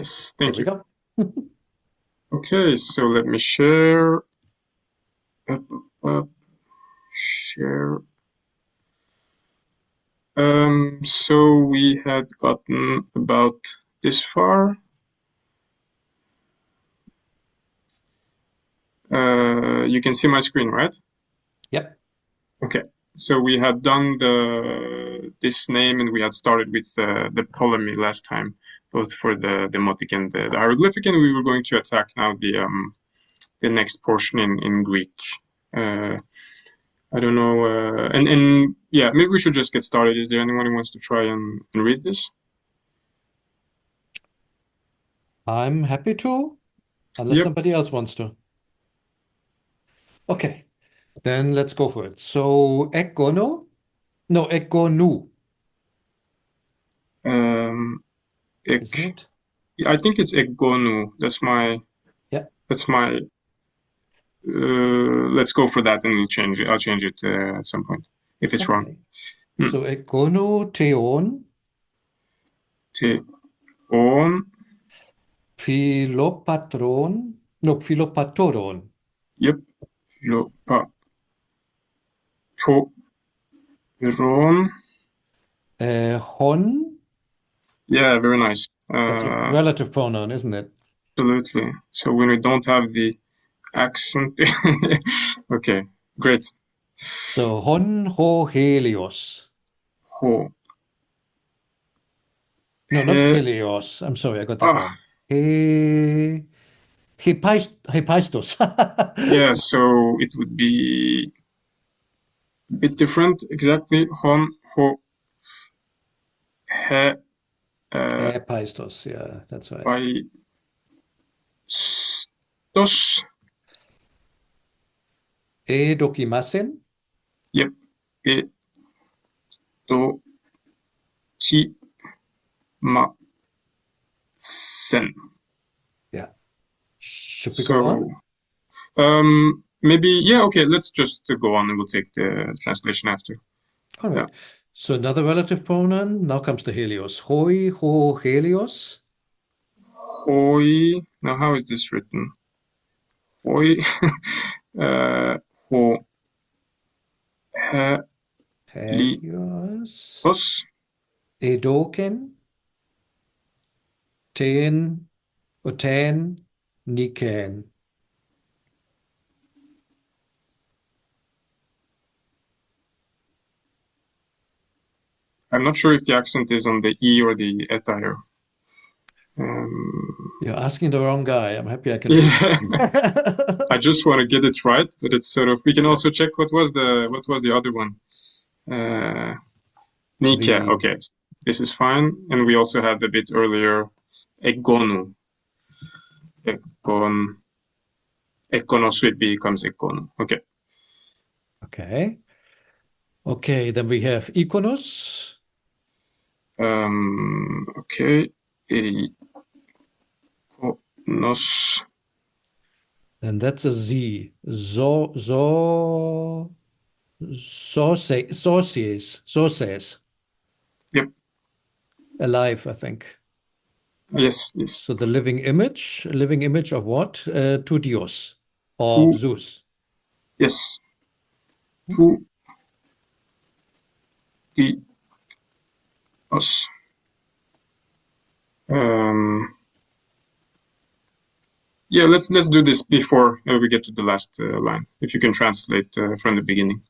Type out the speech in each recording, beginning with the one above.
Yes, thank There you. we go. Okay, so let me share. Up, up, share. So we had gotten about this far. You can see my screen, right? Yep. Okay. So we had done this name, and we had started with the polemy last time, both for the demotic and the hieroglyphic, and we were going to attack now the next portion in Greek. Uh, I don't know, and yeah, maybe we should just get started. Is there anyone who wants to try and read this? I'm happy to, unless Yep. somebody else wants to. Okay, then let's go for it. So, egono? No, egonu, Um, ek, isn't it? I think it's egonu. Yeah. That's my. Let's go for that, and we'll change it. I'll change it at some point if it's wrong. Okay. Hmm. So, egono theon, Te on. philopatron, no, philopatoron, Yep. Lo pa to ron. hon, Yeah, very nice. that's a relative pronoun, isn't it? Absolutely. So when we don't have the accent, okay, great. So, hon ho helios. Ho. No, not He. helios. I'm sorry, I got that Ah, wrong. Hephaestus. yeah. So it would be a bit different. Exactly. Hon. Ho. He. Hephaestus, yeah, that's right. By. Stos. Dokimasen. Yep. E. Do. Ki. Ma. Sen. Yeah. Should we go So, on? maybe, yeah, okay, let's just go on and we'll take the translation after. All Yeah. right. So another relative pronoun. Now comes the Helios. Hoi, ho, Helios. Hoi. Now, how is this written? Hoi. Ho. He. Li. Helios. Os. Edoken. Ten. Oten. Niken. I'm not sure if the accent is on the E or the eta here. You're asking the wrong guy. I'm happy I can read. Yeah. I just want to get it right, but it's sort of. We can also check what was the other one. Nike. The Okay, this is fine, and we also had a bit earlier. Egonu. Ekon. Ekonosui becomes ekono. Okay. okay. Okay, then we have Iconos. Okay. Nos. And that's a Z. Sources. Yep. Alive, I think. Yes. Yes. So the living image. Living image of what? To Dios. Of Who? Zeus. Yes. Who? The. Us. Yeah. Let's do this before we get to the last line. If you can translate from the beginning.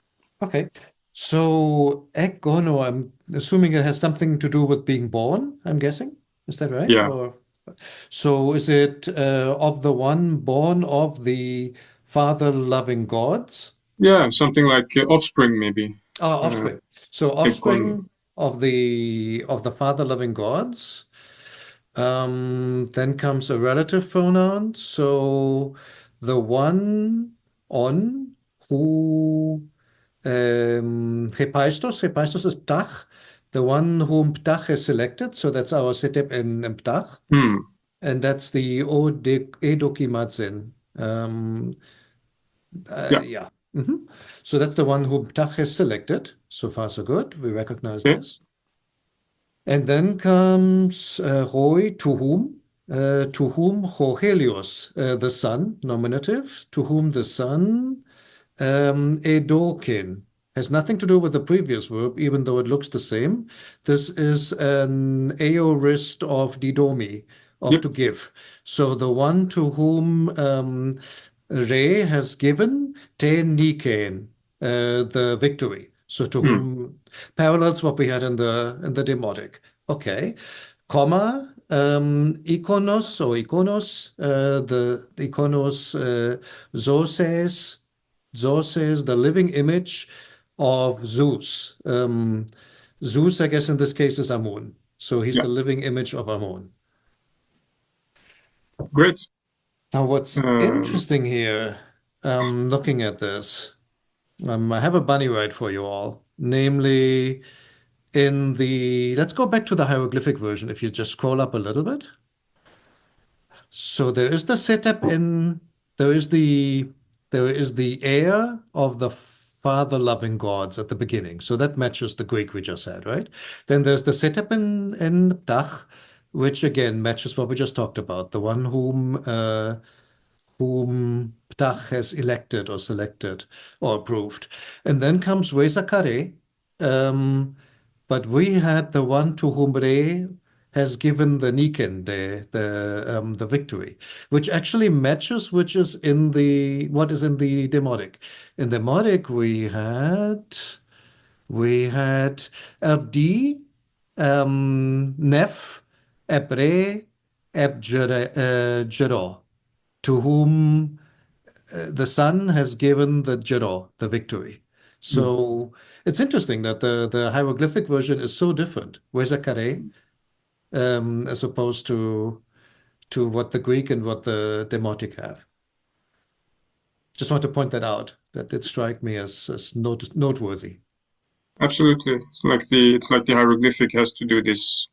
Okay. So egono, I'm assuming it has something to do with being born, I'm guessing. Is that right? Yeah. Or so is it of the one born of the father-loving gods? Yeah. Something like offspring, maybe. Uh, Offspring. So Ekonu. offspring of the father-loving gods. Then comes a relative pronoun. So the one on who Hephaestus is Ptah, the one whom Ptah has selected. So that's our setep in Ptah. Hmm. And that's the Edokimatzen. Yeah. Yeah. So that's the one whom Ptah has selected. So far, so good. We recognize Okay. this. And then comes Roy, to whom? To whom Helios, the sun, nominative, to whom the sun, Edokin. Has nothing to do with the previous verb, even though it looks the same. This is an aorist of didomi, of Yep. to give. So the one to whom Re has given te Niken, the victory. So to Hmm. whom parallels what we had in the demotic. Okay. Comma, iconos or iconos, the iconos Zoses, Zoses, the living image of Zeus. Zeus, I guess in this case is Amun. So he's Yeah. the living image of Amun. Great. Now, what's Um, interesting here, looking at this, I have a bunny ride for you all. Namely, let's go back to the hieroglyphic version. If you just scroll up a little bit. So there is the setup in, there is the, there is the heir of the father loving gods at the beginning. So that matches the Greek we just had, right? Then there's the setup in Ptah, which again matches what we just talked about, the one whom Ptah has elected or selected or approved. And then comes Reza Kare, but we had the one to whom Re has given the Niken, the victory, which actually matches which is in the what is in the demotic. In the demotic we had Erdi, Nef, Ebre, Ebjero, to whom the sun has given the Jiro the victory. hmm. So it's interesting that the hieroglyphic version is so different. Wezakare, as opposed to what the Greek and what the Demotic have. Just want to point that out, that it struck me as noteworthy. Absolutely. It's like the hieroglyphic has to do this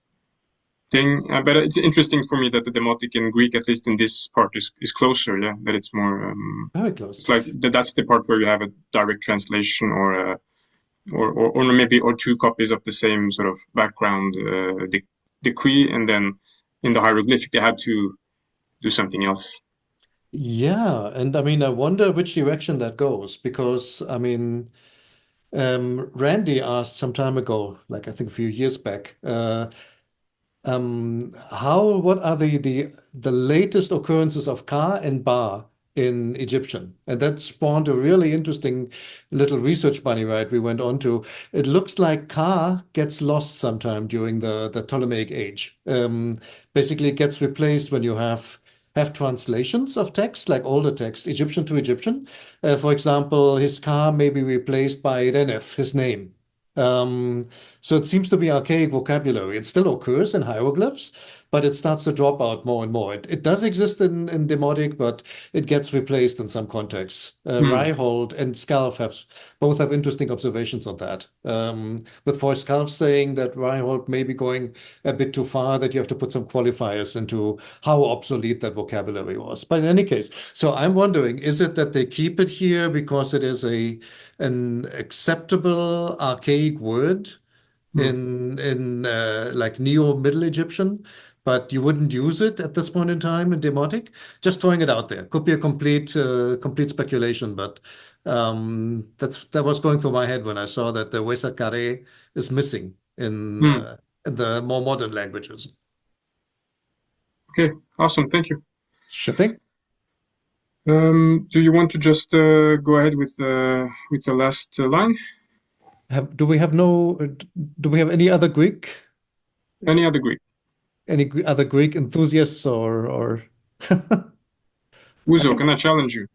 thing. But it's interesting for me that the demotic in Greek, at least in this part, is closer. Yeah, that it's more. Very close. It's like that's the part where you have a direct translation or maybe or two copies of the same sort of background decree, and then in the hieroglyphic they had to do something else. Yeah, and I mean, I wonder which direction that goes because I mean, Randy asked some time ago, like I think a few years back, what are the latest occurrences of Ka and Ba in Egyptian? And that spawned a really interesting little research bunny ride we went on to. It looks like Ka gets lost sometime during the Ptolemaic age. Basically, it gets replaced when you have translations of text, like older text, Egyptian to Egyptian. For example, his Ka may be replaced by Renef, his name. Um, so it seems to be archaic vocabulary. It still occurs in hieroglyphs, but it starts to drop out more and more. It does exist in Demotic, but it gets replaced in some contexts. Hmm. Reinhold and Scalf both have interesting observations on that. With for Scalf saying that Reinhold may be going a bit too far, that you have to put some qualifiers into how obsolete that vocabulary was. But in any case, so I'm wondering, is it that they keep it here because it is an acceptable archaic word Hmm. in like Neo-Middle Egyptian, but you wouldn't use it at this point in time in Demotic? Just throwing it out there. Could be a complete speculation, but that was going through my head when I saw that the Wesa Kare is missing Hmm. in the more modern languages. Okay, awesome. Thank you. Sure thing. Do you want to just go ahead with the last line? Do we have no? Do we have any other Greek? Any other Greek? Other Greek enthusiasts or? I Uzo, think can I challenge you?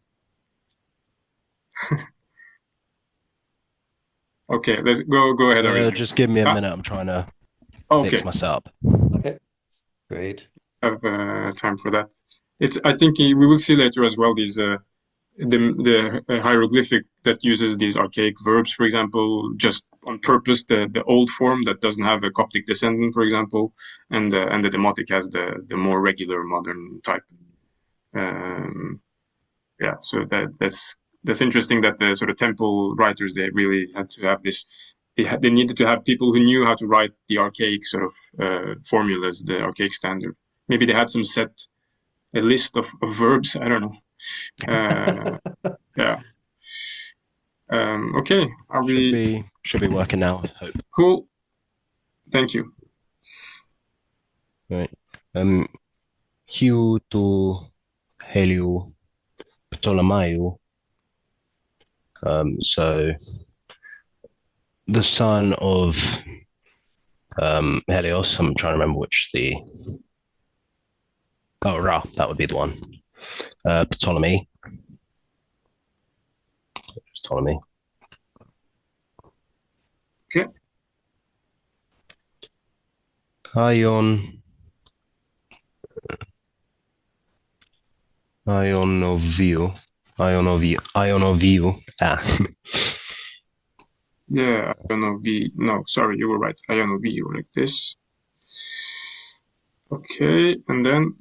Okay, let's go. Go ahead, Ariel. Just give me a Ah, minute. I'm trying to fix okay. my setup. okay, great. Have time for that. It's. I think we will see later as well these the hieroglyphic that uses these archaic verbs, for example, just on purpose. The old form that doesn't have a Coptic descendant, for example, and the demotic has the more regular modern type. Um, yeah, so that's interesting that the sort of temple writers they really had to have this. They they needed to have people who knew how to write the archaic sort of formulas, the archaic standard. maybe they had a list of verbs. I don't know. Yeah. Okay. Are we should be working now, I hope. cool? Thank you. Right. Hiu to Heliu Ptolemaiu. So the son of Helios. I'm trying to remember which Ra, that would be the one. Ptolemy. Ptolemy. Okay. Ionoviu. Yeah, no, sorry, you were right. Ionoviu, like this. Okay, and then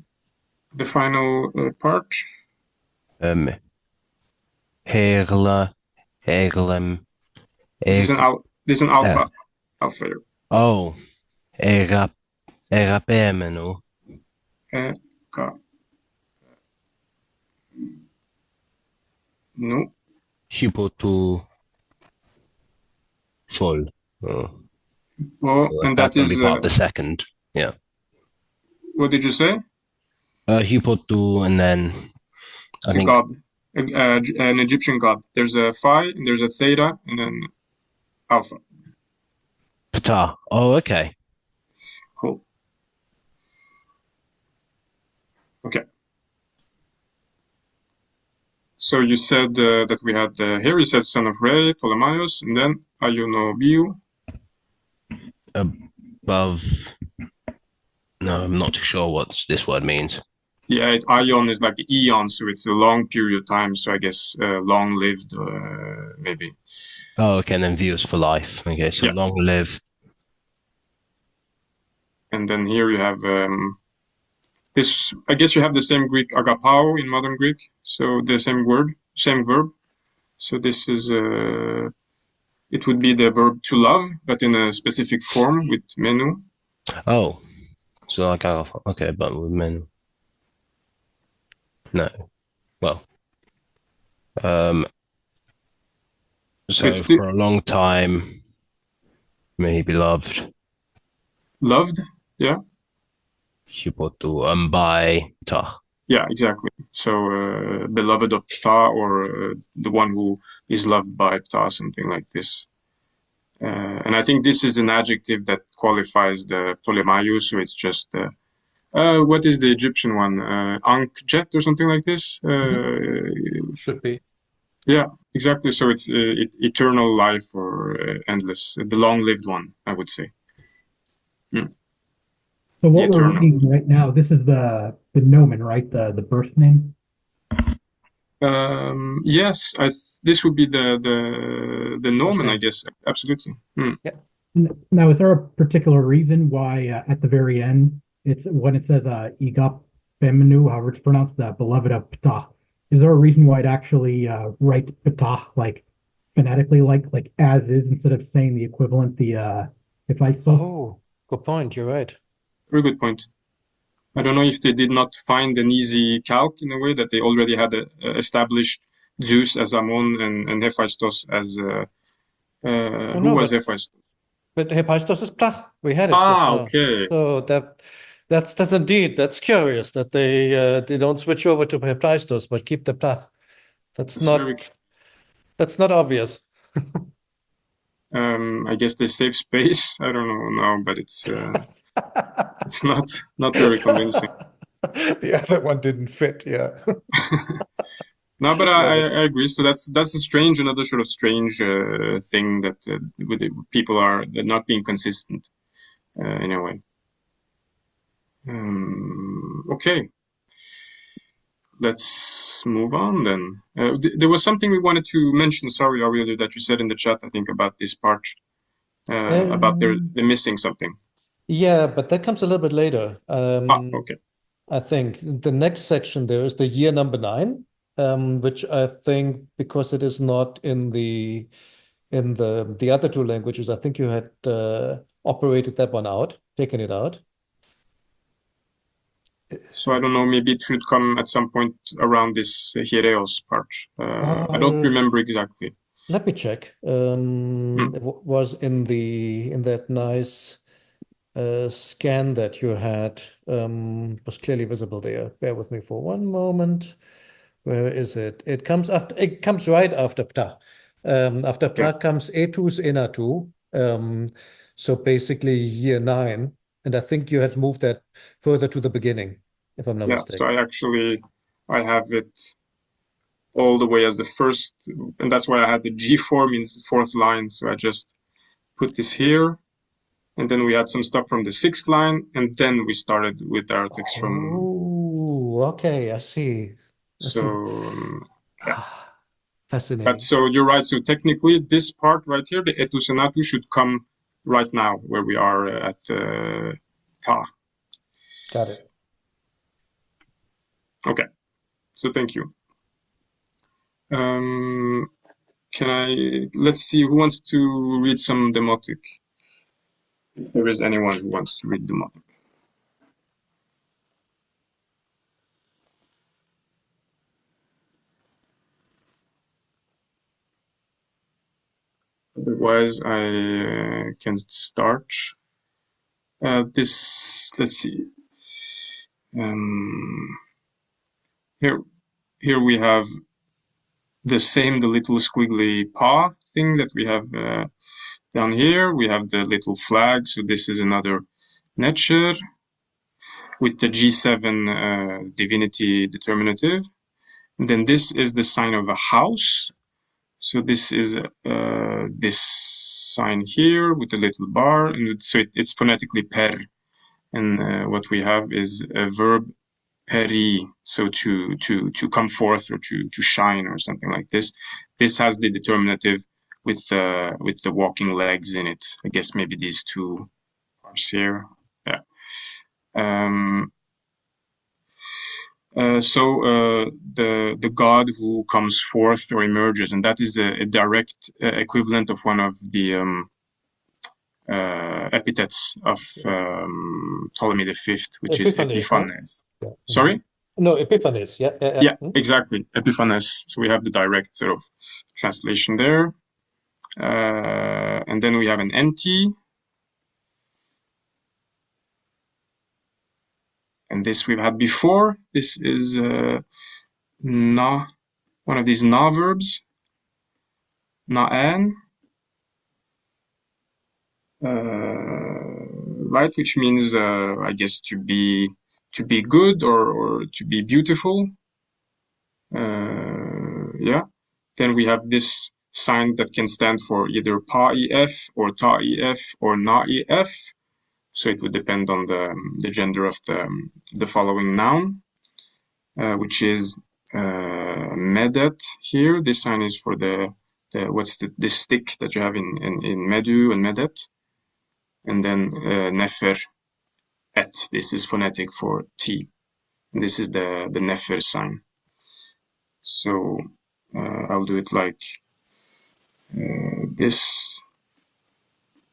the final part. Herlem. This is an alpha. Alpha. Oh, Erapemenu. No. Hypotu full. Oh, So and that's that going to is be part of the second. Yeah. what did you say? Hypotu, and then It's a god, an Egyptian god. There's a phi, and there's a theta, and then alpha. Ptah. Oh, okay. Cool. Okay. So you said that we had here. You said son of Re, Ptolemaios, and then Ionobiu. Above. No, I'm not too sure what this word means. Yeah, ion is like eon, so it's a long period of time. So I guess long-lived, maybe. Oh, okay, and then views for life. Okay, so yeah. Long live. And then here you have this. I guess you have the same Greek agapao in modern Greek, so the same word, same verb. So this is it would be the verb to love, but in a specific form with menu. Oh, so like okay, but with menu. No, well, so for a long time, may he be loved. Loved, yeah. Hypotu by Ptah. Yeah, exactly. So beloved of Ptah, or the one who is loved by Ptah, something like this. And I think this is an adjective that qualifies the Ptolemaiou, so it's just what is the Egyptian one? Ankjet or something like this? Should be. Yeah, exactly. So it's eternal life or endless, the long-lived one, I would say. Mm. So what we're reading right now, this is the nomen, right? The birth name. Yes, this would be the nomen, I guess. Absolutely. Mm. Yeah. Now, is there a particular reason why at the very end, it's when it says Igap Feminu, however it's pronounced, the beloved of Ptah? Is there a reason why it actually writes Ptah like phonetically, like as is, instead of saying the equivalent, the Hephaestus? Oh, good point. You're right. Very good point. I don't know if they did not find an easy calc in a way that they already had established Zeus as Ammon and Hephaestus as who was Hephaestus? But Hephaestus is Ptah. We had it just now. Okay. So that's indeed curious that they don't switch over to Hephaestus but keep the Ptah. That's not obvious. I guess they save space. I don't know now, but it's not very convincing. The other one didn't fit, yeah. No, but I agree. So that's another sort of strange thing that with people are not being consistent in a way. Okay, let's move on then. There was something we wanted to mention. Sorry, Aurelio, that you said in the chat. I think about this part about they're missing something. Yeah, but that comes a little bit later. Okay. I think the next section there is the year number 9. Which I think, because it is not in the other two languages, I think you had operated that one out, taken it out. So I don't know, maybe it should come at some point around this Hiereos part. I don't remember exactly. Let me check. It was in that nice scan that you had, was clearly visible there. Bear with me for one moment. Where is it? It comes right after Ptah. After Ptah comes Etus Enatu. So basically year 9. And I think you had moved that further to the beginning, if I'm not mistaken. So I have it all the way as the first, and that's why I had the G4 means fourth line. So I just put this here, and then we had some stuff from the 6th line, and then we started with the artifacts from. Oh, okay, I see. Yeah. Fascinating. But so you're right. So technically, this part right here, the Etus Enatu, should come right now where we are at Ta. Got it. Okay. So thank you. Let's see who wants to read some demotic. If there is anyone who wants to read demotic. Otherwise, I can start. Let's see. Here we have the little squiggly paw thing that we have down here. We have the little flag. So this is another Netcher with the G7 divinity determinative. And then this is the sign of a house. So this is this sign here with a little bar, and so it's phonetically per. And what we have is a verb peri, so to come forth or to shine or something like this. This has the determinative with the walking legs in it. I guess maybe these two parts here. Yeah. The god who comes forth or emerges, and that is a direct equivalent of one of the epithets of Ptolemy V, which is Epiphanes. Right? Yeah. Sorry? No, Epiphanes. Yeah. Yeah, exactly. Epiphanes. So we have the direct sort of translation there. And then we have an NT. And this we've had before. This is na, one of these na verbs. Na'an. Right, which means I guess to be good or to be beautiful. Yeah. Then we have this sign that can stand for either pa-ef or ta-ef or na-ef. So it would depend on the gender of the following noun, which is medet here. This sign is for the stick that you have in medu and medet. And then nefer et. This is phonetic for T. And this is the nefer sign. So I'll do it like this.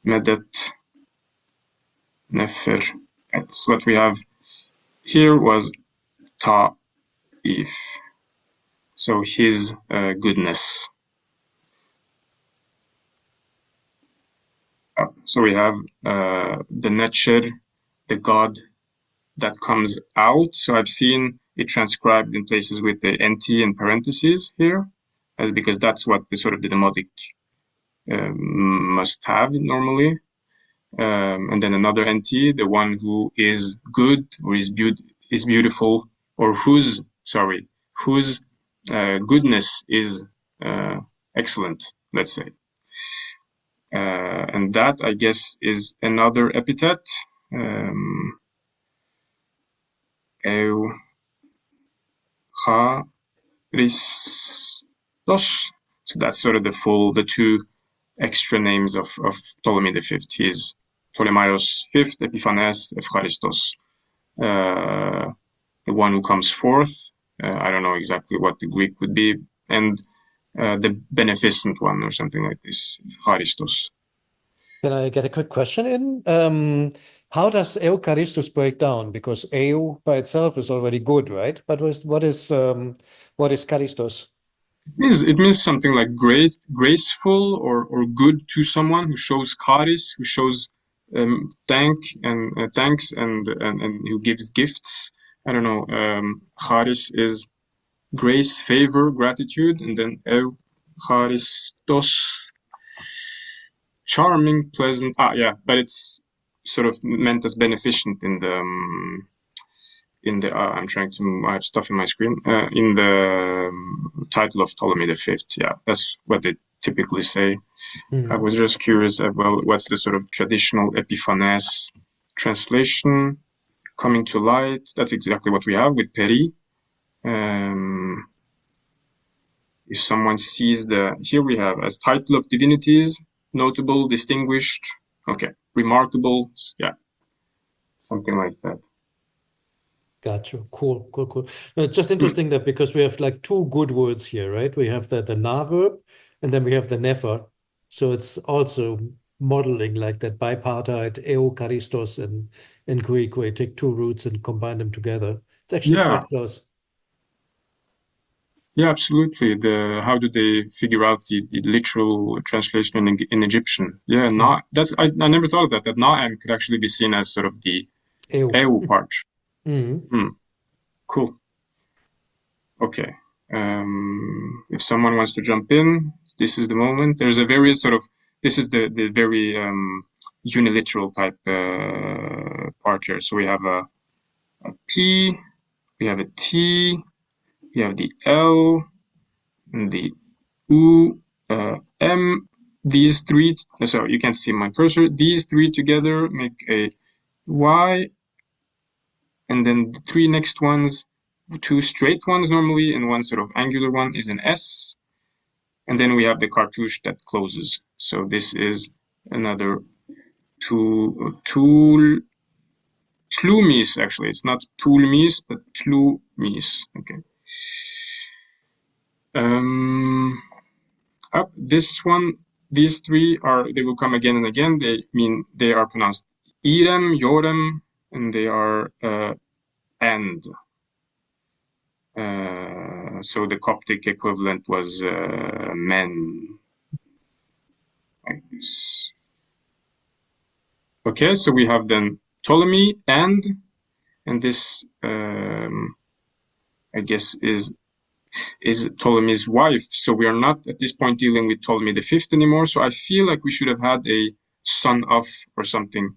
Medet nefer et. So what we have here was ta-if. So his goodness. So we have the Netcher, the god that comes out. So I've seen it transcribed in places with the NT and parentheses here, because that's what the sort of the demotic must have normally. And then another NT, the one who is good or is beautiful, or whose goodness is excellent, let's say. And that, I guess, is another epithet. Eucharistos. So that's sort of the two extra names of Ptolemy V. He's Ptolemaios V, Epiphanes, Eucharistos. The one who comes forth. I don't know exactly what the Greek would be. And the beneficent one or something like this, Eucharistos. Can I get a quick question in? How does Eucharistus break down? Because Eu by itself is already good, right? But what is Charistos? It means something like graceful or good to someone, who shows charis, who shows thanks and who gives gifts. I don't know. Charis is grace, favor, gratitude, and then Eucharistos, charming, pleasant. Yeah, but it's sort of meant as beneficent in the I'm trying to, I have stuff in my screen, in the title of Ptolemy V. Yeah, that's what they typically say. I was just curious about what's the sort of traditional Epiphanes translation, coming to light. That's exactly what we have with Peri. If someone sees here we have as title of divinities, notable, distinguished, okay, remarkable, yeah, something like that. Gotcha. Cool. No, it's just interesting that because we have like two good words here, right? We have the na verb, and then we have the never. So it's also modeling like that bipartite Eucharistos in Greek, where you take two roots and combine them together. It's actually quite close. Yeah, absolutely. How do they figure out the literal translation in Egyptian? Yeah, I never thought of that. That na'em could actually be seen as sort of the eu part. Cool. Okay. If someone wants to jump in, this is the moment. There's a very sort of, this is the very uniliteral type part here. So we have a P, we have a T, we have the L, and the U, M. These three, so you can't see my cursor. These three together make a Y, and then the three next ones, two straight ones normally, and one sort of angular one is an S. And then we have the cartouche that closes. So this is another tlumis, actually. It's not tulmis, but tlumis. Okay. This one, these three they will come again and again. They are pronounced irem, yorem, and they are and. So the Coptic equivalent was men, like this. Okay, so we have then Ptolemy and this I guess is Ptolemy's wife. So we are not at this point dealing with Ptolemy V anymore. So I feel like we should have had a son of or something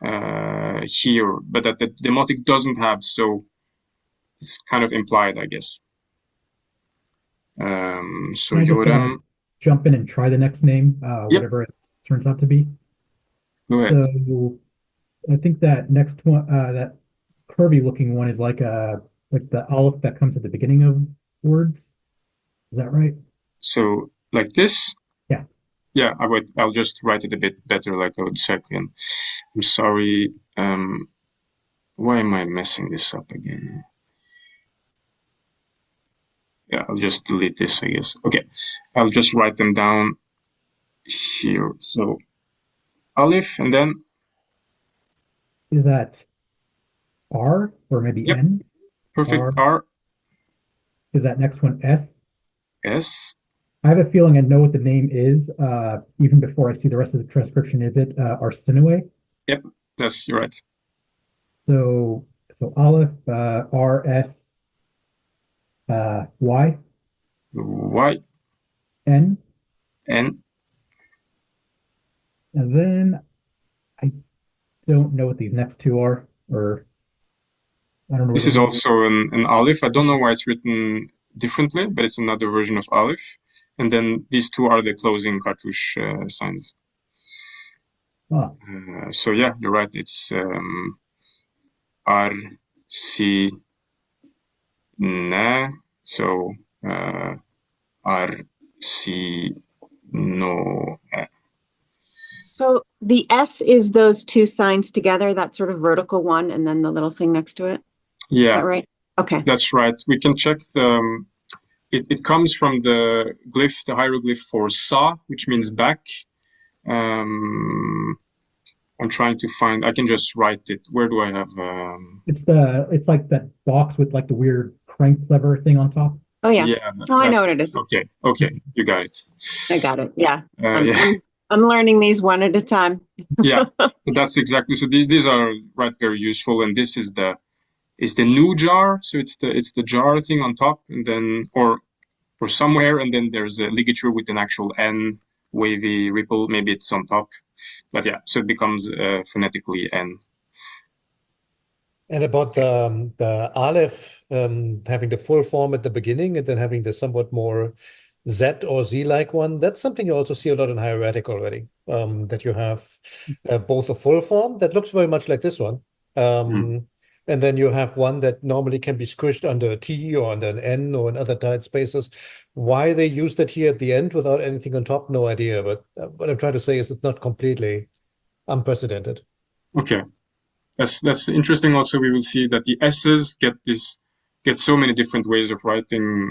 here, but that the demotic doesn't have. So it's kind of implied, I guess. So Yorem, jump in and try the next name, whatever it turns out to be. Go ahead. So I think that next one, that curvy looking one, is like the aleph that comes at the beginning of words. Is that right? So like this? Yeah. Yeah, I'll just write it a bit better, like I would second. I'm sorry. Why am I messing this up again? Yeah, I'll just delete this, I guess. Okay, I'll just write them down here. So Aleph, and then is that R or maybe N? Perfect. R. Is that next one S? S. I have a feeling I know what the name is, even before I see the rest of the transcription. Is it Arsinoe? Yep, you're right. So Aleph, R, S, Y. Y. N. N. And then I don't know what these next two are, or I don't know. This is also an Aleph. I don't know why it's written differently, but it's another version of Aleph. And then these two are the closing cartouche signs. So yeah, you're right. It's R, C, Na. So R, C, No. So the S is those two signs together, that sort of vertical one, and then the little thing next to it? Yeah. Is that right? Okay. That's right. We can check it comes from the glyph, the hieroglyph for Sa, which means back. I'm trying to find. I can just write it. Where do I have? It's like that box with like the weird crank lever thing on top. Oh yeah. Yeah, Oh, I know what it is. okay. Okay, you got it. I got it. Yeah. Yeah, I'm learning these one at a time. yeah. That's exactly. So these are very useful, and this is the new jar. So it's the jar thing on top, and then or somewhere, and then there's a ligature with an actual N wavy ripple. Maybe it's on top, but yeah. So it becomes phonetically N. And about the Aleph having the full form at the beginning and then having the somewhat more Z or Z-like one, that's something you also see a lot in hieratic already, that you have both a full form that looks very much like this one. And then you have one that normally can be squished under a T or under an N or in other tight spaces. Why they use that here at the end without anything on top, no idea. But what I'm trying to say is it's not completely unprecedented. Okay. That's interesting. Also, we will see that the S's get so many different ways of writing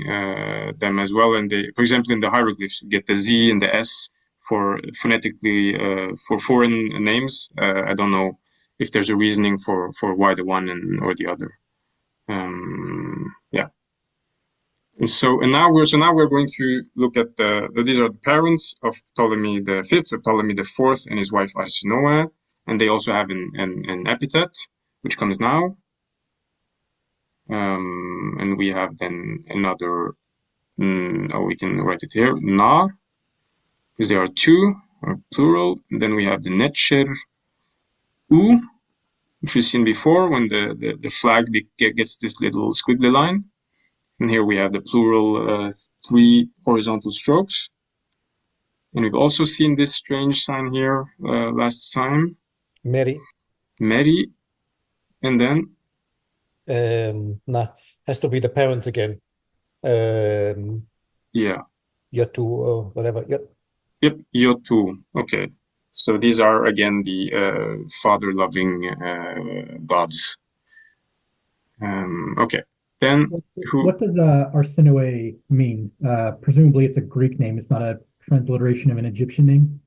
them as well. And for example, in the hieroglyphs, you get the Z and the S for phonetically for foreign names. I don't know if there's a reasoning for why the one or the other. Yeah. And now we're going to look at these are the parents of Ptolemy the Fifth, or Ptolemy the Fourth, and his wife Arsinoe. And they also have an epithet, which comes now. And we have then another, we can write it here, Na, because there are two, or plural. And then we have the Netcher U, which we've seen before when the flag gets this little squiggly line. And here we have the plural 3 horizontal strokes. And we've also seen this strange sign here last time. Mary. And then? Has to be the parents again. Yeah. Yotu or whatever. Yep, Yotu. Okay. So these are, again, the father-loving gods. Okay. Then what does Arsinoe mean? Presumably it's a Greek name. It's not a transliteration of an Egyptian name.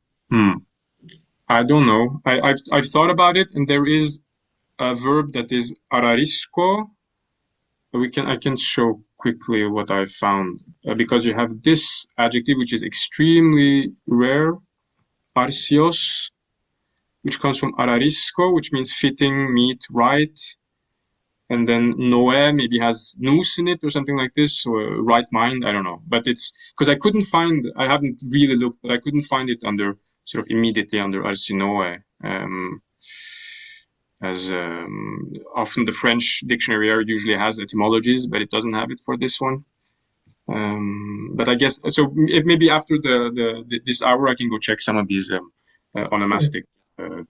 I don't know. I've thought about it, and there is a verb that is ararisko. I can show quickly what I found, because you have this adjective which is extremely rare, arsios, which comes from ararisko, which means fitting, meet, right. And then noe maybe has nous in it or something like this, or right mind, I don't know. But it's because I haven't really looked, but I couldn't find it under sort of immediately under Arsinoe. As often the French dictionary usually has etymologies, but it doesn't have it for this one. But I guess so. Maybe after this hour, I can go check some of these onomastic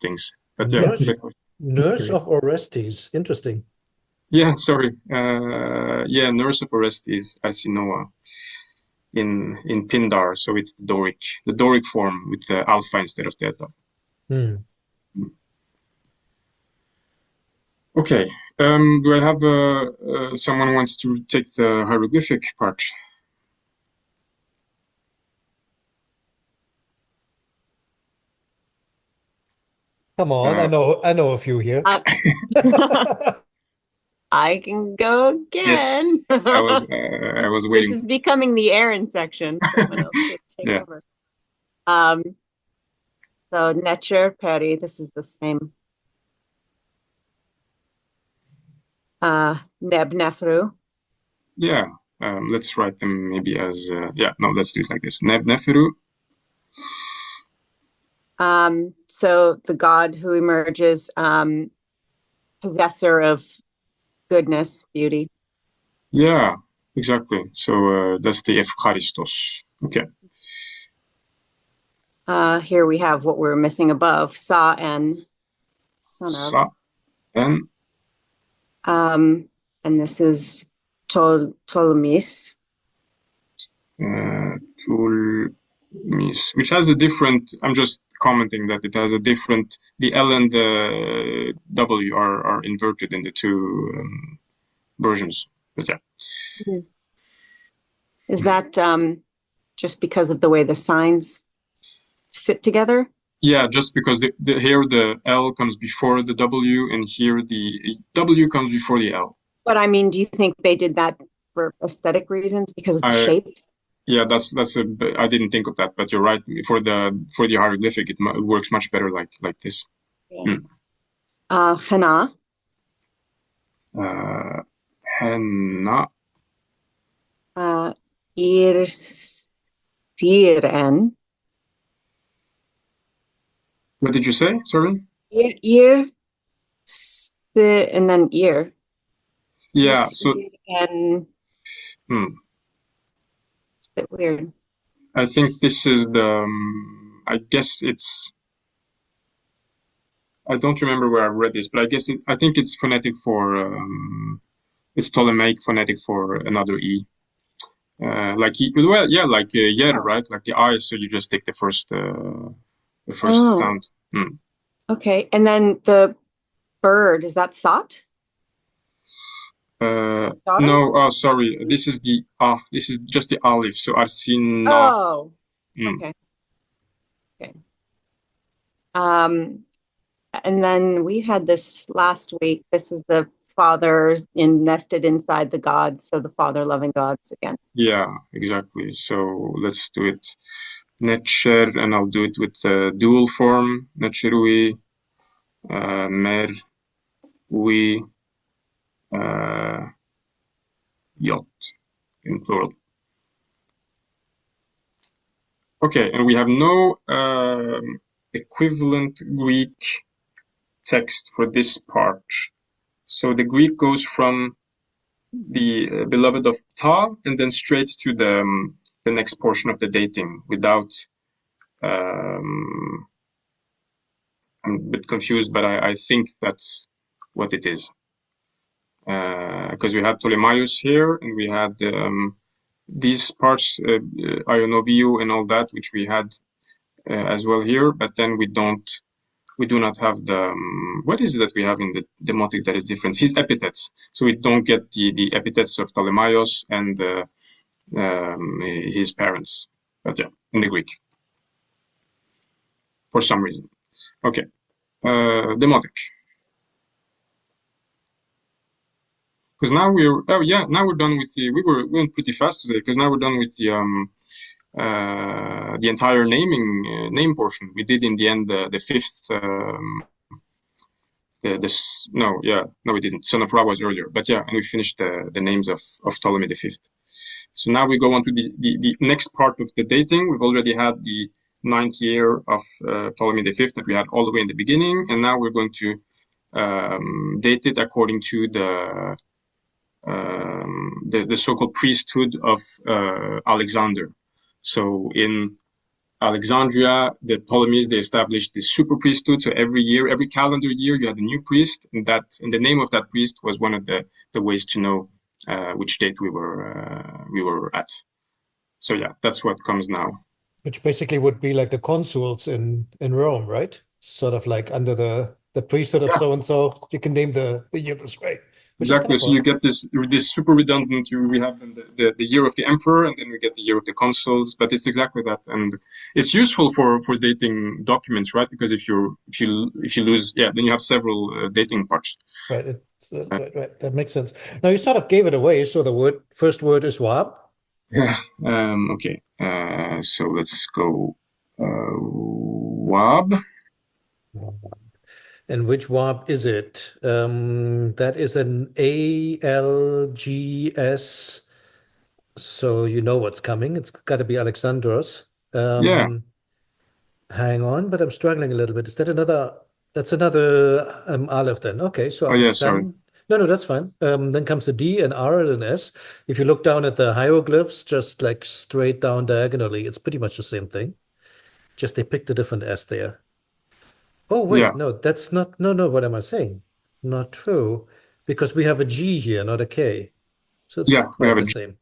things. But yeah, Nurse of Orestes, interesting. Yeah, sorry. Nurse of Orestes, Arsinoe, in Pindar. So it's the Doric form with the alpha instead of theta. Okay. Do I have someone wants to take the hieroglyphic part? Come on, I know a few here. I can go again. Yes, I was waiting. This is becoming the Aaron section. Someone else should take over. So Netcher, Peri, this is the same. Neb-Nefru. Yeah, let's write them maybe as let's do it like this. Neb-Nefru. So the god who emerges, possessor of goodness, beauty. Yeah, exactly. So that's the Efcharistos. Okay. Here we have what we're missing above, Sa-En, son of. Sa-En. And this is Ptolemies. Which has a different, I'm just commenting that it has a different, the L and the W are inverted in the two versions. But yeah. Is that just because of the way the signs sit together? Yeah, just because here the L comes before the W, and here the W comes before the L. But I mean, do you think they did that for aesthetic reasons because of the shapes? Yeah, I didn't think of that, but you're right. For the hieroglyphic, it works much better like this. Yeah. Hana. Henna. Irspiren. What did you say? Sorry. Ear, and then ear. Yeah. So. And it's a bit weird. I think this is the. I guess it's. I don't remember where I read this, but I think it's phonetic for. It's Ptolemaic phonetic for another E. Like yer, right? Like the I, so you just take the first sound. Okay, and then the bird, is that Sot? No, oh sorry. This is just the Aleph, so Arsina. Oh, okay. Okay. And then we had this last week. This is the fathers nested inside the gods, so the father-loving gods again. Yeah, exactly. So let's do it Netcher, and I'll do it with the dual form, Netcherui, Mer, Ui, Yot, in plural. Okay, and we have no equivalent Greek text for this part. So the Greek goes from the beloved of Ptah and then straight to the next portion of the dating without. I'm a bit confused, but I think that's what it is. Because we had Ptolemaios here, and we had these parts, Ionoviu and all that, which we had as well here, but then we do not have the, what is it that we have in the demotic that is different? His epithets. So we don't get the epithets of Ptolemaios and his parents, but yeah, in the Greek. For some reason. Okay, demotic. Because now we're done with we went pretty fast today, because now we're done with the entire name portion. We did in the end the fifth no we didn't. Son of Ra was earlier, but yeah, and we finished the names of Ptolemy the fifth. So now we go on to the next part of the dating. We've already had the 9th year of Ptolemy the fifth that we had all the way in the beginning, and now we're going to date it according to the so-called priesthood of Alexander. So in Alexandria, the Ptolemies, they established the super priesthood. So every year, every calendar year, you had a new priest, and the name of that priest was one of the ways to know which date we were at. So yeah, that's what comes now. Which basically would be like the consuls in Rome, right? Sort of like under the priesthood of so and so. You can name the year this way. Exactly. So you get this super redundant. We have the year of the emperor, and then we get the year of the consuls. But it's exactly that, and it's useful for dating documents, right? Because if you lose, then you have several dating parts. Right. Right. That makes sense. Now you sort of gave it away. So the first word is Wab. Yeah. Okay. So let's go Wab. And which Wab is it? That is an ALGS. So you know what's coming. It's got to be Alexandros. Yeah. Hang on, but I'm struggling a little bit. Is that another? That's another Aleph then. Okay, so yeah, sorry. No, that's fine. Then comes the D and R and an S. If you look down at the hieroglyphs, just like straight down diagonally, it's pretty much the same thing. Just they picked a different S there. Oh, wait, Yeah. no, that's not, no, what am I saying? Not true, because we have a G here, not a K. So it's not quite the same.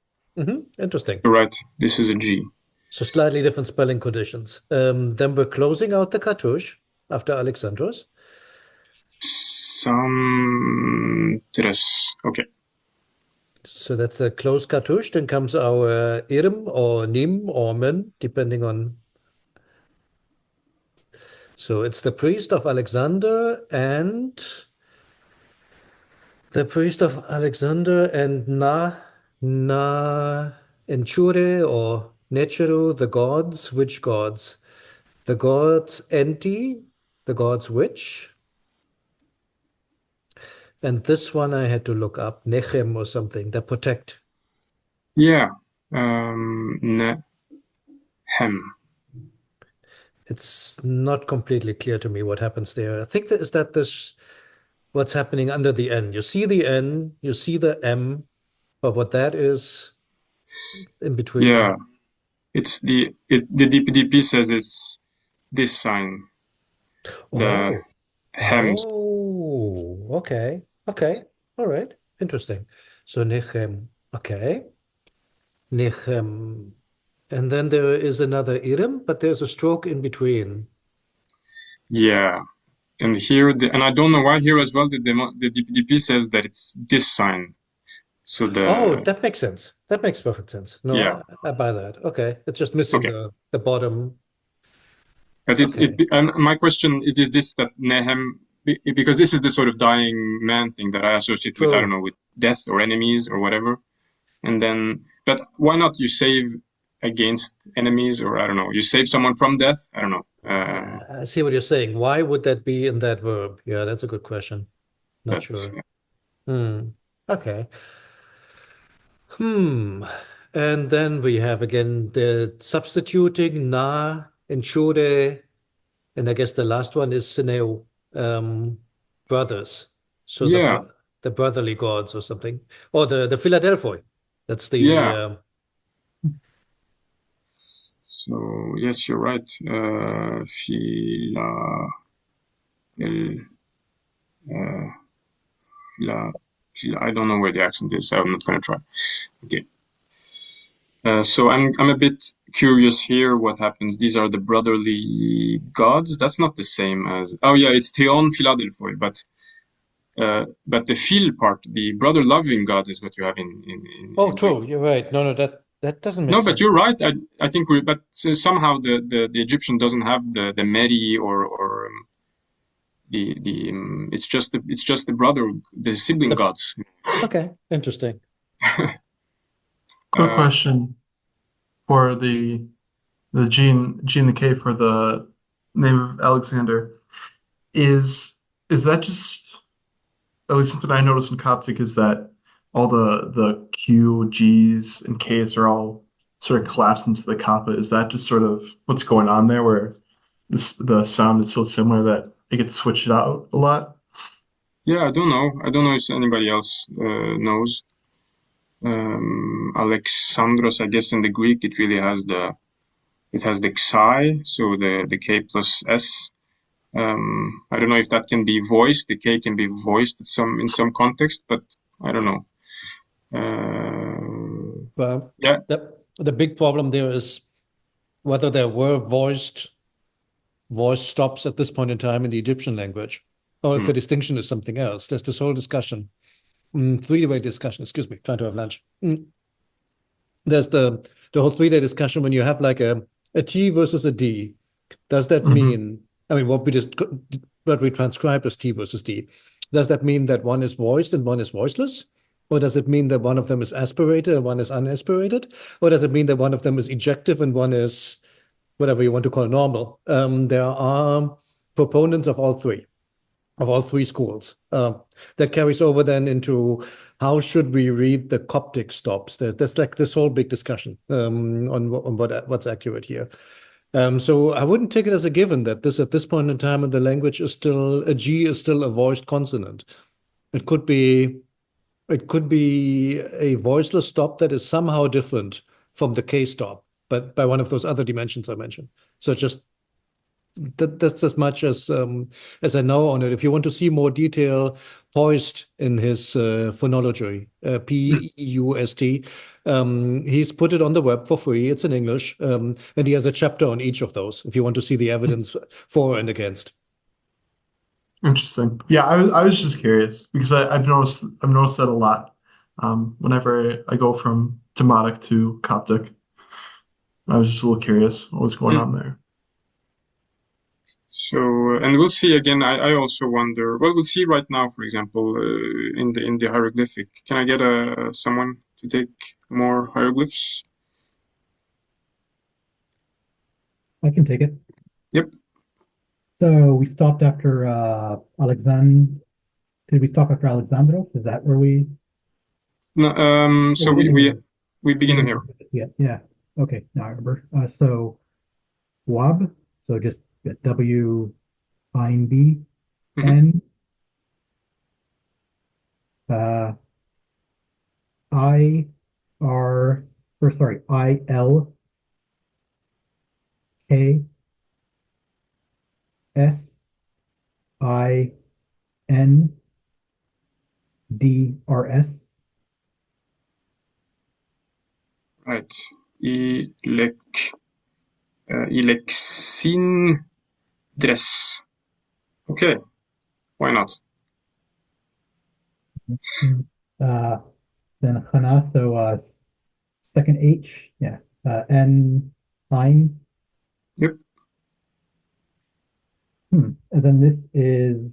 Interesting. You're right. This is a G. So slightly different spelling conditions. Then we're closing out the cartouche after Alexandros. Santres. Okay. So that's a closed cartouche. Then comes our Irm or Nim or Men, depending on So it's the priest of Alexander and Na Enchure or Necheru, the gods. Which gods? The gods Enti, the gods which? And this one I had to look up, Nechem or something, that protect. Yeah. Nehem. It's not completely clear to me what happens there. I think that is that this what's happening under the N. You see the N, you see the M, but what that is in between. Yeah. It's the DPDP says it's this sign. The Oh. hems. Oh, okay. Okay. All right. Interesting. So Nechem. Okay. Nechem. And then there is another irim, but there's a stroke in between. Yeah. And here, and I don't know why here as well, the DPDP says that it's this sign. So Oh, that makes sense. That makes perfect sense. No, yeah. I buy that. Okay. It's just missing Okay. the bottom. But Okay. and my question is this that Nehem, because this is the sort of dying man thing that I associate with, I don't True. know, with death or enemies or whatever. And then, but why not you save against enemies, or I don't know, you save someone from death? I don't know. I see what you're saying. Why would that be in that verb? Yeah, that's a good question. Not But sure. Okay. And then we have again the substituting na and shure, and I guess the last one is Sineu, brothers. So yeah, the brotherly gods or something. Or the Philadelphoi. That's the yeah. So yes, you're right. Phila, I don't know where the accent is. So I'm not gonna try. Okay. So I'm a bit curious here. What happens? These are the brotherly gods. That's not the same as. Oh yeah, it's Theon Philadelphoi, but the phil part, the brother loving gods, is what you have in Oh, Greek. true. You're right. No, that doesn't make No, sense. but you're right. I think but somehow the Egyptian doesn't have the Meri or it's just the brother, the sibling gods. Okay, interesting. Quick question for the G and the K for the name of Alexander. Is that just at least something I noticed in Coptic is that all the Q, G's, and K's are all sort of collapsed into the kappa. Is that just sort of what's going on there where the sound is so similar that it gets switched out a lot? Yeah, I don't know. I don't know if anybody else knows. Alexandros, I guess in the Greek it really has the xi, so the K plus S. I don't know if that can be voiced. The K can be voiced in some context, but I don't know. Well, yeah. The big problem there is whether there were voice stops at this point in time in the Egyptian language, or if the distinction is something else. There's this whole discussion, three-way discussion, excuse me, trying to have lunch. There's the whole three-day discussion when you have like a T versus a D. Does that mean, I mean, what we transcribed as T versus D, does that mean that one is voiced and one is voiceless? Or does it mean that one of them is aspirated and one is unaspirated? Or does it mean that one of them is ejective and one is whatever you want to call normal? There are proponents of all three schools. That carries over then into how should we read the Coptic stops? There's like this whole big discussion on what's accurate here. So I wouldn't take it as a given that at this point in time in the language a G is still a voiced consonant. It could be a voiceless stop that is somehow different from the K stop, but by one of those other dimensions I mentioned. So just that's as much as I know on it. If you want to see more detail, Poist in his phonology, Peust, he's put it on the web for free. It's in English, and he has a chapter on each of those if you want to see the evidence for and against. Interesting. Yeah, I was just curious because I've noticed that a lot whenever I go from Demotic to Coptic. I was just a little curious what was going on there. So, and we'll see again. I also wonder. Well, we'll see right now. For example, in the hieroglyphic, can I get someone to take more hieroglyphs? I can take it. Yep. So we stopped after Alexand. Did we stop after Alexandros? Is that where we? No, so we begin here. Yeah. Okay, now I remember. So WAB, so just W I B N I R, or sorry, I L K S I N D R S. Right. Ilexin dress. Okay. Why not? Then Hana, so second H, yeah. N Ein. Yep. And then this is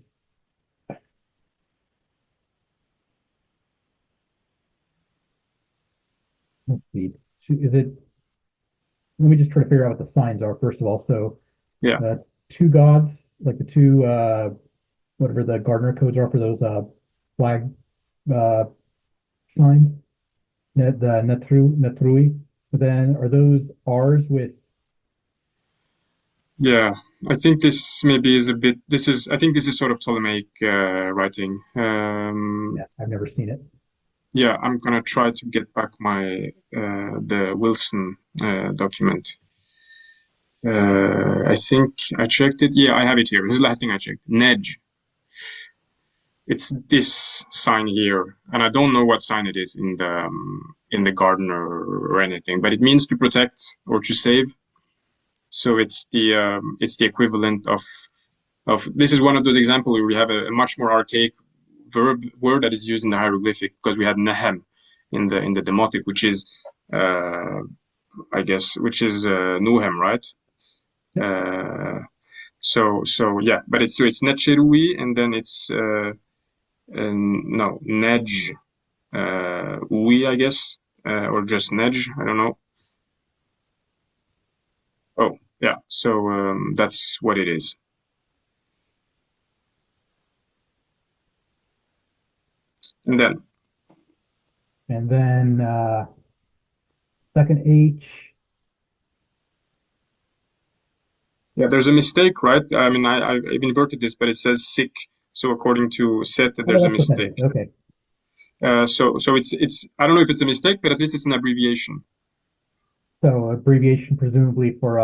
let's see. Is it? Let me just try to figure out what the signs are first of all. So Yeah. Two gods, like the two whatever the Gardner codes are for those flag signs. The Natrui. Then are those R's with? Yeah, I think this maybe is a bit. I think this is sort of Ptolemaic writing. Yeah, I've never seen it. Yeah, I'm gonna try to get back my the Wilson document. I think I checked it. Yeah, I have it here. This is the last thing I checked. Nej. It's this sign here, and I don't know what sign it is in the Gardner or anything, but it means to protect or to save. So it's the equivalent of this is one of those examples where we have a much more archaic word that is used in the hieroglyphic, because we had nehem in the demotic, which is I guess nuhem, right? So yeah, but it's netcherui, and then it's no, nej ui, I guess, or just nej, I don't know. Oh yeah, so that's what it is. And then second H. Yeah, there's a mistake, right? I mean, I've inverted this, but it says sick. So according to Set, there's a mistake. Okay. So it's I don't know if it's a mistake, but at least it's an abbreviation. So abbreviation presumably for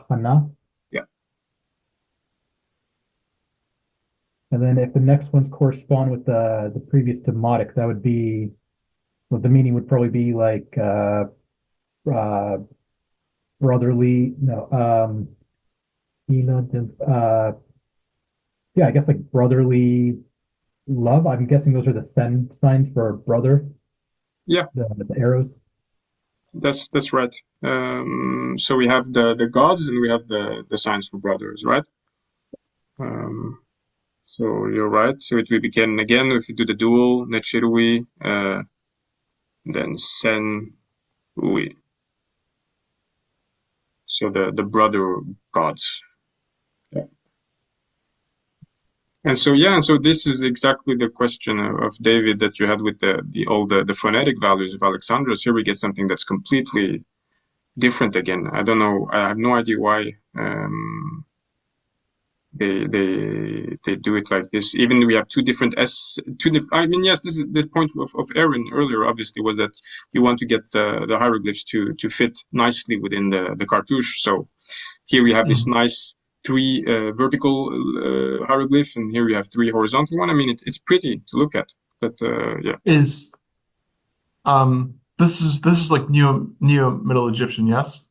Hana. Yeah. And then if the next ones correspond with the previous demotic, that would be, well, the meaning would probably be like brotherly, no, yeah, I guess like brotherly love. I'm guessing those are the signs for brother. Yeah. The arrows. That's right. So we have the gods, and we have the signs for brothers, right? So you're right. So it will begin again if you do the dual netchirui, then sen ui. So the brother gods. Yeah. And so this is exactly the question of David that you had with the phonetic values of Alexandros. Here we get something that's completely different again. I don't know. I have no idea why they do it like this. Even we have two different I mean, yes, this is the point of Aaron earlier. Obviously, was that you want to get the hieroglyphs to fit nicely within the cartouche. So here we have this nice three vertical hieroglyph, and here we have three horizontal one. I mean, it's pretty to look at, but yeah. This is like Neo Middle Egyptian, yes?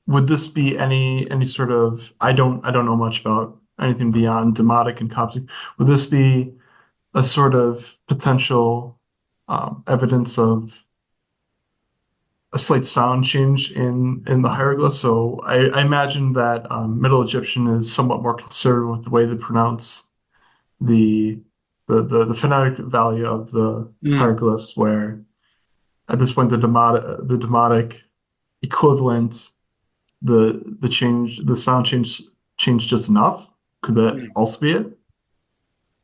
Would this be any sort of, I don't know much about anything beyond Demotic and Coptic. Would this be a sort of potential evidence of slight sound change in the hieroglyphs. So I imagine that Middle Egyptian is somewhat more conservative with the way they pronounce the the phonetic value of the hieroglyphs, where at this point the demotic equivalent, the sound change just enough. Could that also be it?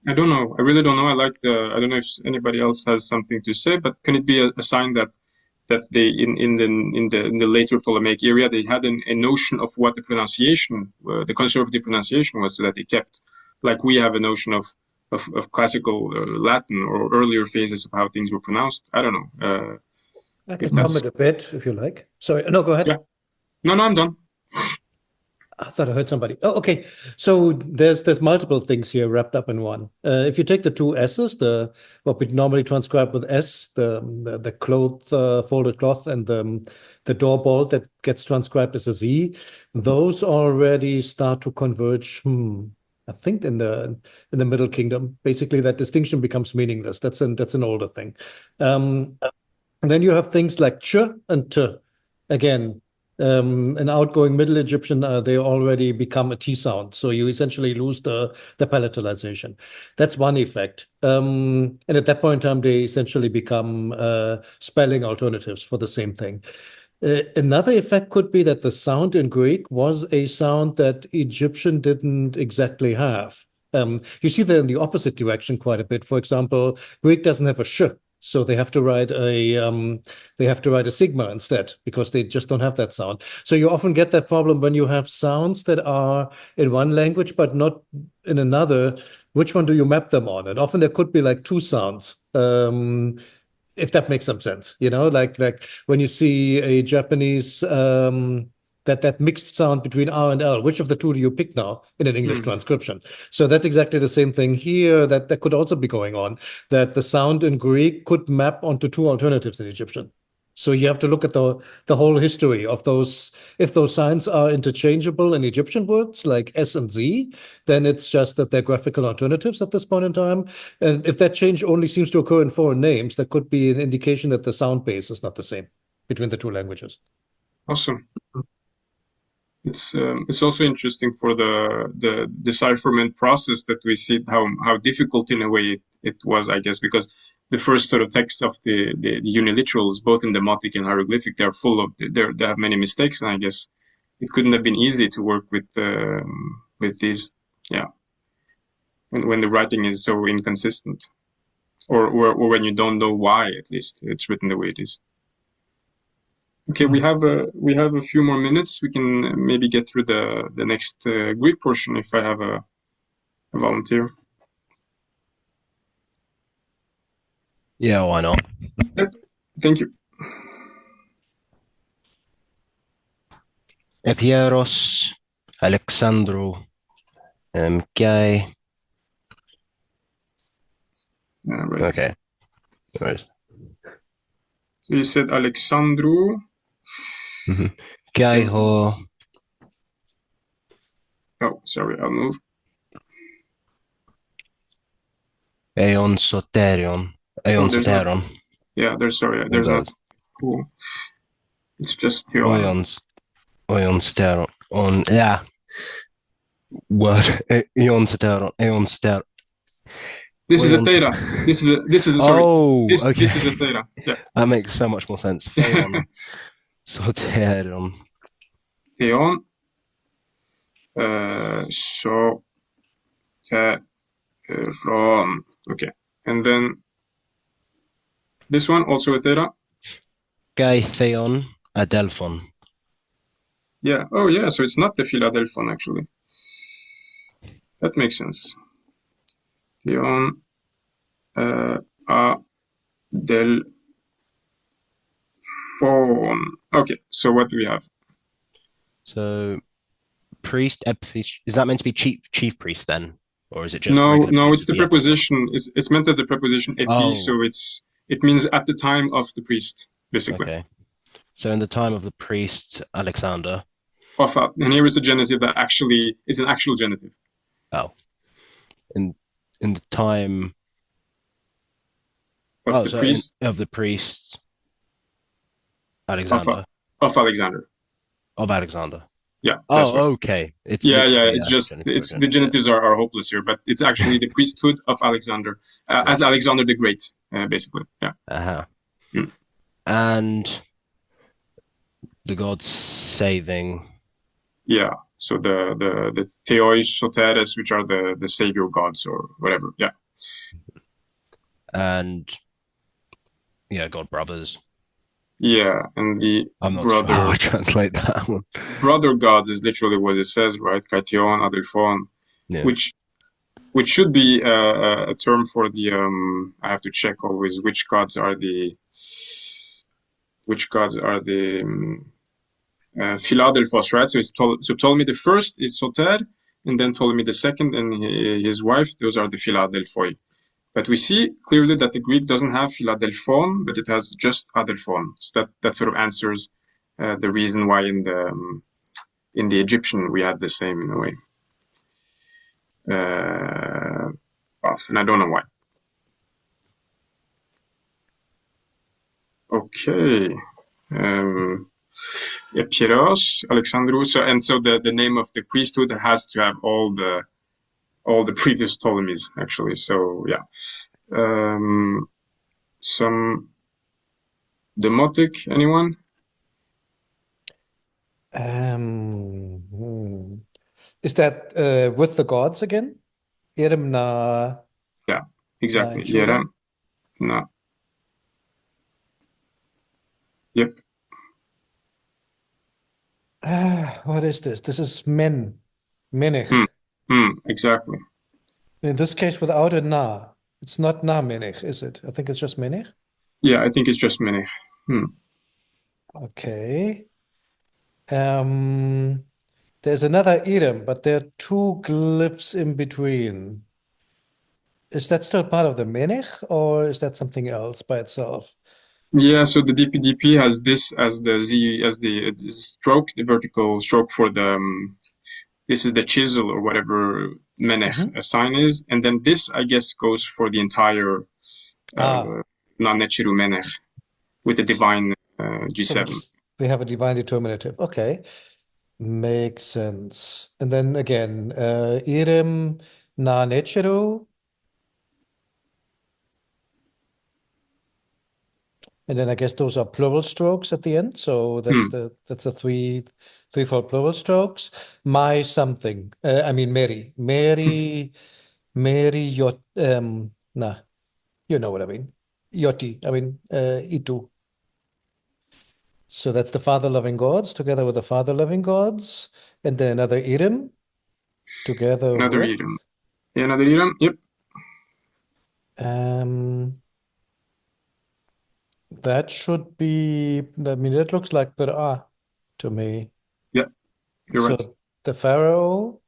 I don't know. I really don't know. I don't know if anybody else has something to say, but can it be a sign that they in the later Ptolemaic area they had a notion of what the pronunciation, the conservative pronunciation was, so that they kept, like we have a notion of classical Latin or earlier phases of how things were pronounced. I don't know. I can comment a bit if you like. Sorry, no, go ahead. Yeah. No, I'm done. I thought I heard somebody. Oh, okay. So there's multiple things here wrapped up in one. If you take the two S's, what we normally transcribe with S, the cloth, folded cloth, and the door bolt that gets transcribed as a Z, those already start to converge. I think in the Middle Kingdom, basically that distinction becomes meaningless. That's an older thing. And then you have things like ch and t. Again, an outgoing Middle Egyptian, they already become a T sound. So you essentially lose the palatalization. That's one effect. And at that point in time, they essentially become spelling alternatives for the same thing. Another effect could be that the sound in Greek was a sound that Egyptian didn't exactly have. You see that in the opposite direction quite a bit. For example, Greek doesn't have a sh, so they have to write a sigma instead because they just don't have that sound. So you often get that problem when you have sounds that are in one language but not in another. Which one do you map them on? And often there could be like two sounds. If that makes some sense, like when you see a Japanese that mixed sound between R and L, which of the two do you pick now in an English transcription? So that's exactly the same thing here. That could also be going on. That the sound in Greek could map onto two alternatives in Egyptian. So you have to look at the whole history of those. If those signs are interchangeable in Egyptian words like S and Z, then it's just that they're graphical alternatives at this point in time. And if that change only seems to occur in foreign names, that could be an indication that the sound base is not the same between the two languages. Awesome. It's also interesting for the decipherment process that we see how difficult in a way it was, I guess, because the first sort of text of the uniliterals, both in demotic and hieroglyphic, they're full of they have many mistakes, and I guess it couldn't have been easy to work with these, when the writing is so inconsistent, or when you don't know why, at least it's written the way it is. Okay, we have a few more minutes. We can maybe get through the next Greek portion if I have a volunteer. Yeah, why not? Yep. Thank you. Epieros, Alexandru, Guy. Right. Okay. Right. So you said Alexandru. Guy ho. Oh, sorry, I'll move. Aeon Soterion. Aeon Soteron. Yeah, there's not. Cool. It's just Aeon Soteron. Yeah. Word. Aeon Soteron. Aeon Soteron. This is a theta. This is a sorry. Oh, okay. This is a theta. Yeah. That makes so much more sense. Aeon Soteron. Theon. Soteron. Okay. And then this one also a theta. Guy Theon Adelphon. Yeah. Oh, yeah. So it's not the Philadelphon, actually. That makes sense. Theon Adelphon. Okay. So what do we have? So priest, is that meant to be chief priest then? Or is it just no, it's the preposition. It's meant as the preposition epi, so it means at the time of the priest, basically. Okay. So in the time of the priest Alexander. And here is a genitive that actually is an actual genitive. Oh. In the time of the priest. Of the priest. Alexander. of Alexander. Of Alexander. Yeah, that's right. Oh, okay. It's Yeah, literally it's just genitive the version. genitives are hopeless here, but it's actually the priesthood of Alexander, as Alexander the Great, basically. Yeah. Uh-huh. Mm. And the gods saving. Yeah. So the Theoi Soteres, which are the savior gods or whatever. Yeah. And God brothers. Yeah, and the I'm not sure how I translate that one. brother gods is literally what it says, right? Kaition, Adelphon, Yeah. which should be a term for the I have to check always which gods are the Philadelphos, right? So so Ptolemy the first is Soter, and then Ptolemy the second and his wife, those are the Philadelphoi. But we see clearly that the Greek doesn't have Philadelphon, but it has just Adelphon. So that sort of answers the reason why in the Egyptian we had the same in a way. And I don't know why. Okay. Yeah, Pyrrhos, Alexandros, so the name of the priesthood has to have all the previous Ptolemies actually. So yeah, some demotic, anyone? Is that with the gods again? Irem na Yeah, exactly. Intruder? Yerem, no. Yep. What is this? This is Menech. Exactly. In this case, without a na. It's not na Menech, is it? I think it's just Menech. Yeah, I think it's just Menech. Okay. There's another Irem, but there are two glyphs in between. Is that still part of the Menech, or is that something else by itself? Yeah, so the DPDP has this as the stroke, the vertical stroke for the this is the chisel or whatever Menech sign is, and then this I guess goes for the entire non-Nechiru Menech with the divine G7. So we have a divine determinative. Okay, makes sense. And then again, Irem na Nechiru. And then I guess those are plural strokes at the end. So that's a threefold plural strokes. My something. I mean Mary. Mary Yot nah, you know what I mean. Yoti. I mean Itu. So that's the father-loving gods together with the father-loving gods. And then another Irem together Another with Irem. Yeah, another Irem, yep. That should be, I mean, that looks like Pera to me. Yeah, you're right. So the Pharaoh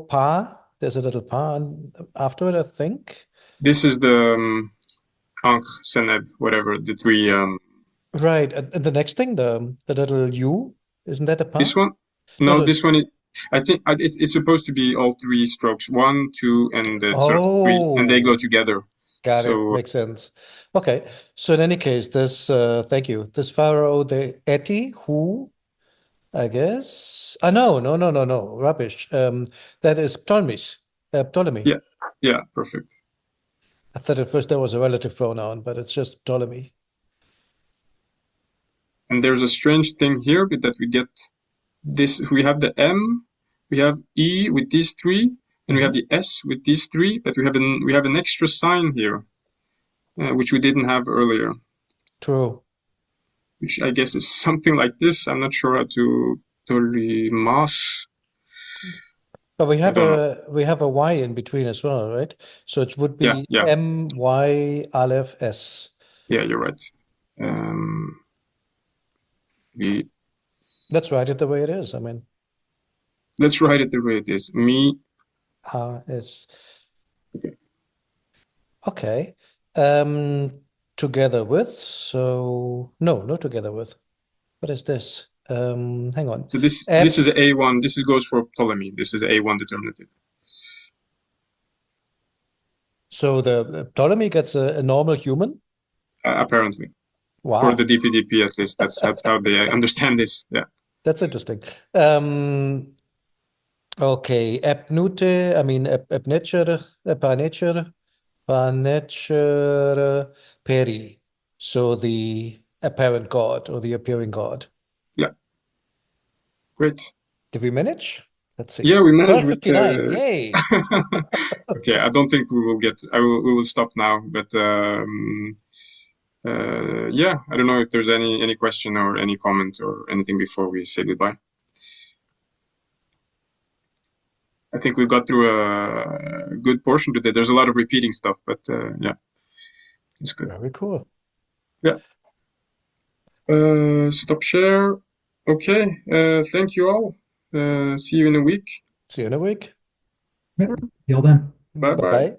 Pa, there's a little Pa after it, I think. This is the Ankh, Seneb, whatever, the three. Right. And the next thing, the little U, isn't that a Pa? This one? No, this one, I think it's supposed to be all three strokes, 1, 2, and sort of 3, and they go together. Got it. Makes sense. Okay. So in any case, this, thank you. This Pharaoh, the Eti, who, I guess. No. Rubbish. That is Ptolemy. Yeah, perfect. I thought at first there was a relative pronoun, but it's just Ptolemy. And there's a strange thing here that we get this. We have the M, we have E with these three, and we have the S with these three, but we have an extra sign here, which we didn't have earlier. True. Which I guess is something like this. I'm not sure how to totally mass. But we have a Y in between as well, right? So it would be M Y Aleph S. Yeah, you're right. Let's write it the way it is. I mean, let's write it the way it is. Me. S. Okay. Together with. So no, not together with. What is this? Hang on. So this is A1. This goes for Ptolemy. This is A1 determinative. So the Ptolemy gets a normal human? Apparently. For Wow. the DPDP, at least, that's how they understand this. Yeah. That's interesting. Okay, Epnute, I mean Epnecher, Panecher, Peri. So the apparent god or the appearing god. Yeah. Great. Did we manage? Let's see. Yeah, we managed with 12:59. Yay. Okay, I don't think we will get. We will stop now, but yeah, I don't know if there's any question or any comment or anything before we say goodbye. I think we got through a good portion today. There's a lot of repeating stuff, but yeah, it's good. Very cool. Yeah. Stop share. Okay. Thank you all. See you in a week. See you in a week. Till then. Bye bye. Bye.